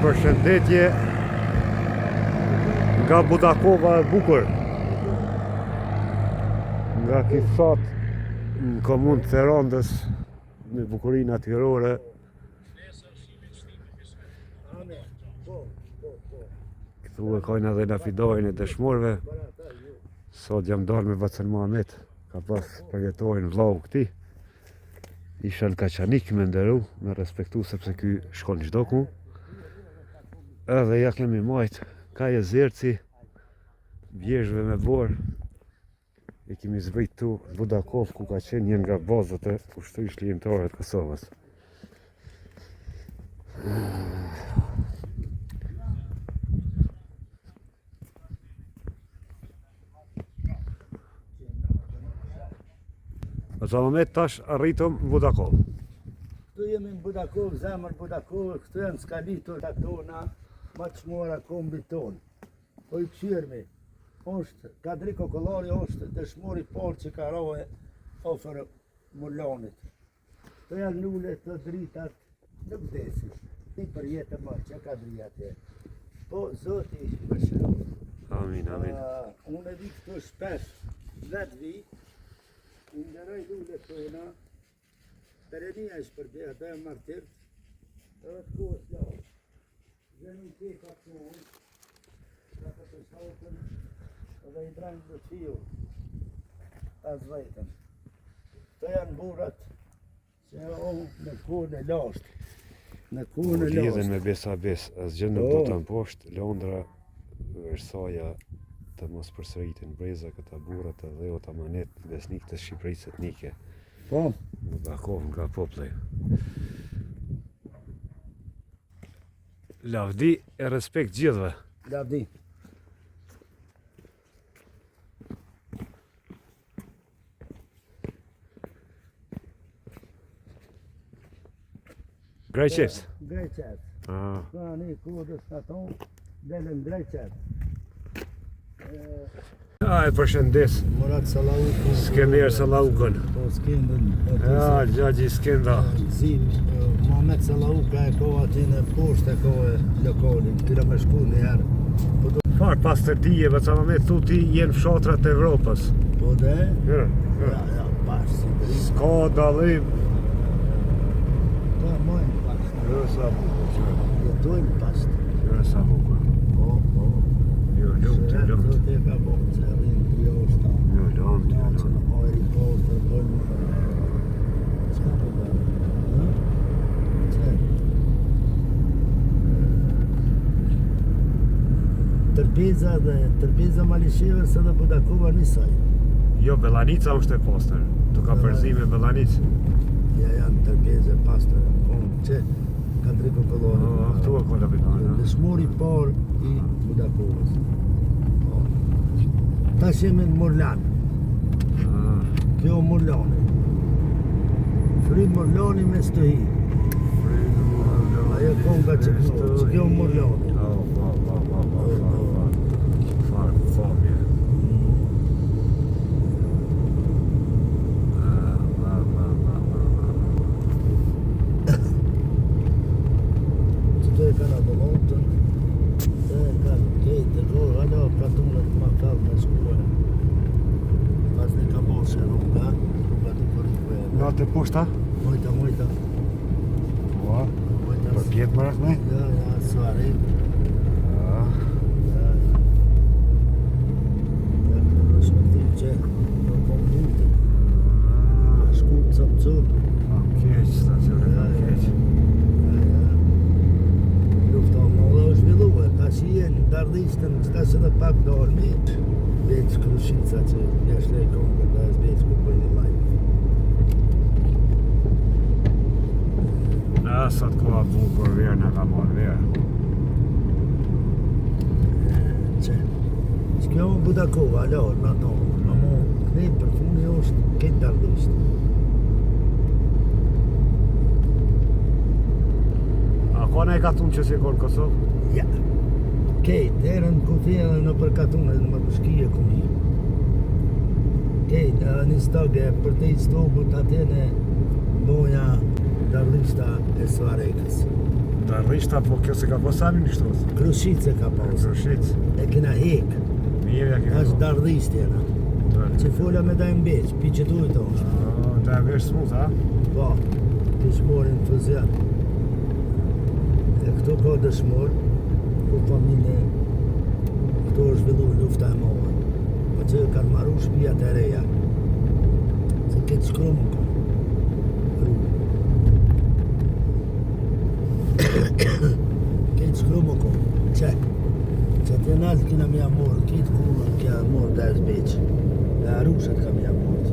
Përshëndetje nga Budakova e bukur, nga ky fshat në komunë të Rondës, në bukurinë natyrore. Këtu e kojnë edhe lapidojnë e dëshmorëve. Sot jam dalë me Vacan Muhamet, ka pas përjetojnë vllau këti. Isha në Kaçanik me ndëru, me respektu sepse ky shkon çdo ku. Edhe ja kemi majtë, ka e zerci, vjeshve me borë. E kemi zbrit tu Budakov, ku ka qenë një nga bazët e ushtrisë ligjëtare të Kosovës. Në të moment tash arritëm në Budakov. Këtu jemi në Budakov, zemër Budakov, këtu janë skalitur të tona, ma të shmora kombi tonë. Po i këshirmi, është, Kadriko Kollari është dëshmori parë që ka rohe ofër Mullanit. Të janë lullet të dritat në vdesin, ti për jetë më që ka drija të. Po, Zoti i përshëron. Amin, amin. Unë e vi këtu shpesh, 10 vi, i ndëroj lullet tona, Perenia është për bërë, dhe e martirt, edhe të kohës lau. Dhe nuk ke ka kohën, dhe të shokën, edhe i drejnë dhe fio, as vejtën. Këto janë burat që në kohën e lasht. Në kohën e lasht. Lidhen me besa bes, asgjë nuk do të mposht, Londra, Versaja, të mos përsëritin breza këta burat edhe o të manet besnik të Shqipërisë etnike. Po. Budakov nga populli. Lavdi e respekt gjithëve. Lavdi. Greqet. Greqet. Ka një kodës në tonë, delën Greqet. E përshëndes. Murat Sallaukun. Skender Sallaukun. Po Skender. Ja, Gjaxhi Skenda. Zim, Muhamet Sallauka e ko ati në poshtë e ko e lokalin, këra me shku një herë. Farë pas të tije, Vacan Muhamet, thu ti jenë fshatrat e Evropës. Po dhe? Ja, bashkë si dritë. s'ka dallim. Ta mojnë bashkë. Sa bukur. Jetojnë bashkë. Sa bukur. Po. Jo, lumt. Zotë e ka bërë, që rrinë të joshta. Jo, lumt. Që në ojri poshtë të bëjnë. Qa të bërë? Tërbeza Malishevës edhe Budakova njësaj. Jo, Bellanica është e pastër. Tu ka përzime Bellanicë. Ja janë tërbeze pastër. Që Kadriko Kollari. Këtu e kolla binarë. Dëshmori parë i Budakovës. Tash jemi në Murlan. Kjo Murlani. Fri Murlani me stëhi. Ajo konga që kjo Murlani. Farë famje. Të e kanë adolotën, të e kanë kejtë e gorë, alo ka tunët ma kallë me shkuë. Pas në ka boshe rruga të përrikve. Nga të poshta? Mojta. Po, për pjetë më rëkme? Ja, suare. Ja, në shmëtim që në komdutë. Shku të cëpë. Keq, stacionet në keq. Lufta më dhe është zhvilluar, ta që jenë dardhishtën, qëta që dhe pak dormi, veç Krushica që jash lej kongër, da është veç ku për një lajnë. Sot koha bukur verë në ka marrë verë. Që kjo Budakova, alo, në tonë, amo, këtë për funi është këtë dardhishtë. A kone e katun që si konë Kosovë? Ja, këtë, erën kufirë në për katune, në më përshkije këmi. Këtë, një stogë, për të i stogët atene boja dardhishta e Suarekës. Darrishta, po kjo se ka posani një shtrus. Krushice ka pas. Krushit. E kena hek. Mirë ja kemi. Është dardhisht jena. Që fola me da mbeq, pi që tu i tonë. Da e vesh smut, a? Po, dëshmorin fëzjan. E këto ka dëshmor, ku familje, këto është zhvillu lufta e madhe. Po që kanë marru shtëpijat e reja. Se këtë shkrumë ka. Këtë shkrumë ka. Që të naltë kina me amorë, këtë kullën kja amorë dhe zbeq. Dhe arushat ka me amorë.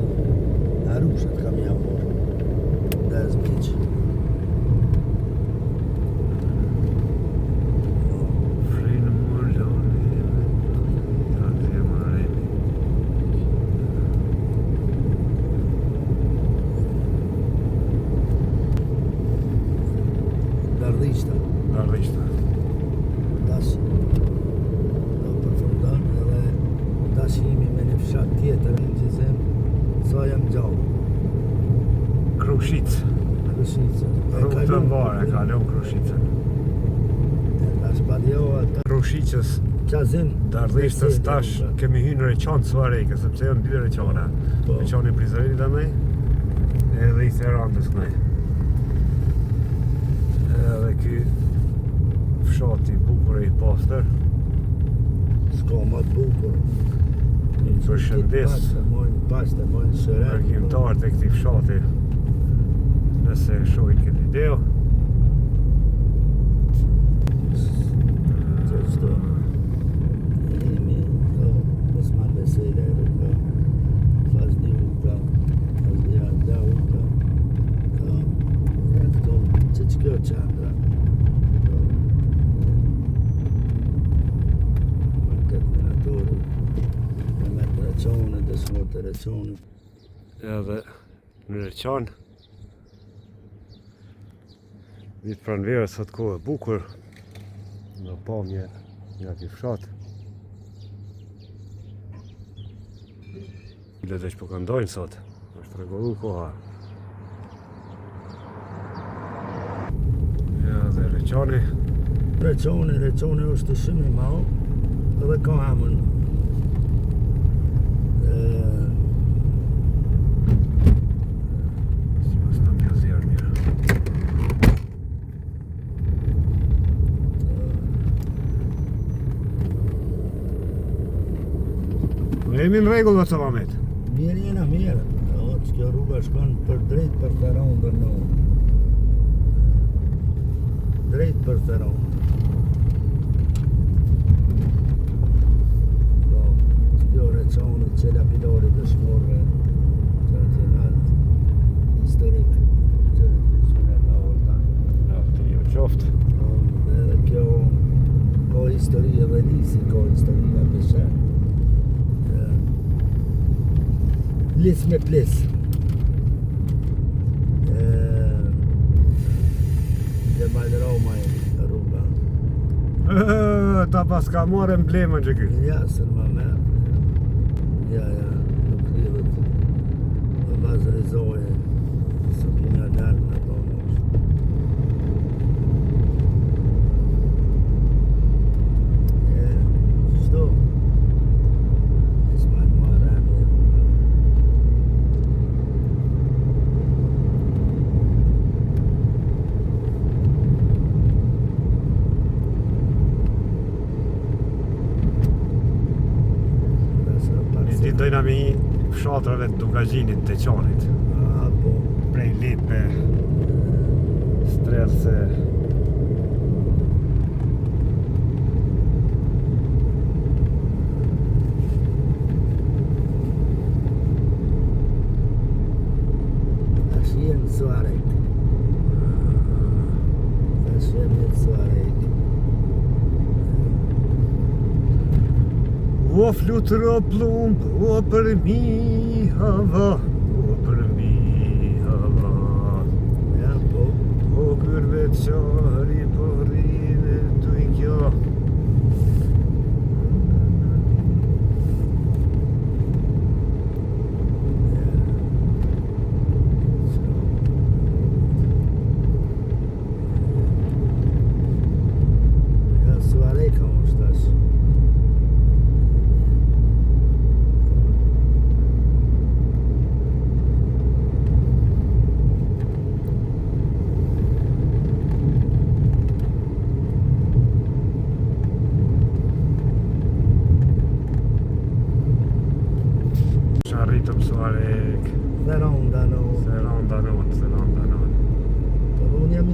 Arushat ka me amorë. Dhe zbeq. Frinë më loni, ta të marreni. Dardhishta. Darrishta. Tash do përfundan edhe tash jemi me një fshat tjetër në Gjizem, sa jam gjallë, Krushit. Krushice. Rrugë të mbare, kalon Krushicën. Tash padjoha, Krushicës, qazim. Darrishtës tash kemi hyrë në Reqan Suareke, sepse janë dy Reqana. Po. Reqani Prizrenit dhe edhe i Therandës kënej. Edhe ky fshati bukur e i pastër. S'ka ma të bukur. I përshëndes Mojnë pashtë, mojnë shëret. nërgjimtarët e këtij fshati. Nëse shohin këtë video. Që qëto. Jemi, do, Osman Vesele, do, Fazli Ulka, Fazli Arda Ulka, do, e këto, që kjo qandra. Do, me këtë minatorë, me të reqonë, dëshmor të reqonë. Edhe në Reqan vitë pranverë sot kohë e bukur në pamje nga ky fshat. Bilet e që po këndojnë sot, është rregullu koha. Ja dhe Reqani, Reqoni është shumë i mau, edhe ka amën. si mos në mjëzirë mirë. Jemi në rregull me Savamet. Mirë jena mirë, o, që kjo rruga shkon për drejt për Theron dhe në. Drejt për Theron. Po, që kjo Reqonit që lapidori dëshmorve, që atë naltë historik, që të ka orta. Ja, të jo qoftë. Po, edhe kjo ka histori edhe lisi, ka histori e peshe. Lis me plis. Dhe Roma e rruga. Ta pas ka marrë emblemën që ky. Ja, se në më ja, nuk lidhët. Dhe bazë rezoje, së pina dalë në tonë është. Qdo? Isma në marrani e rruga. Një ditë dojna me i fshatrave të Dugazhinit të Qanit. A, po. Prej Lipe, Strelse. Tash jenë Suarek. Tash jenë Suarek. O flutur o plumb, o për mi hava, o për mi hava. Ja, po. O kërve qari për rime të i kjo.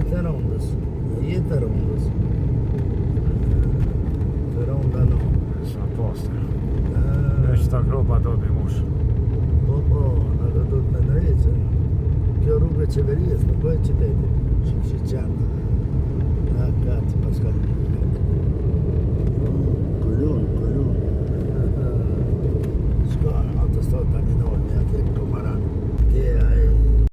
të rondës. Jetë të rondës. Të ronda no. Sa poster. Veç ta gropa do t'i mush. Po, ato do të me ndrejtën. Kjo rrugë e qeverijës, nuk bëhet qytetit. Që qanë. Ka të paska.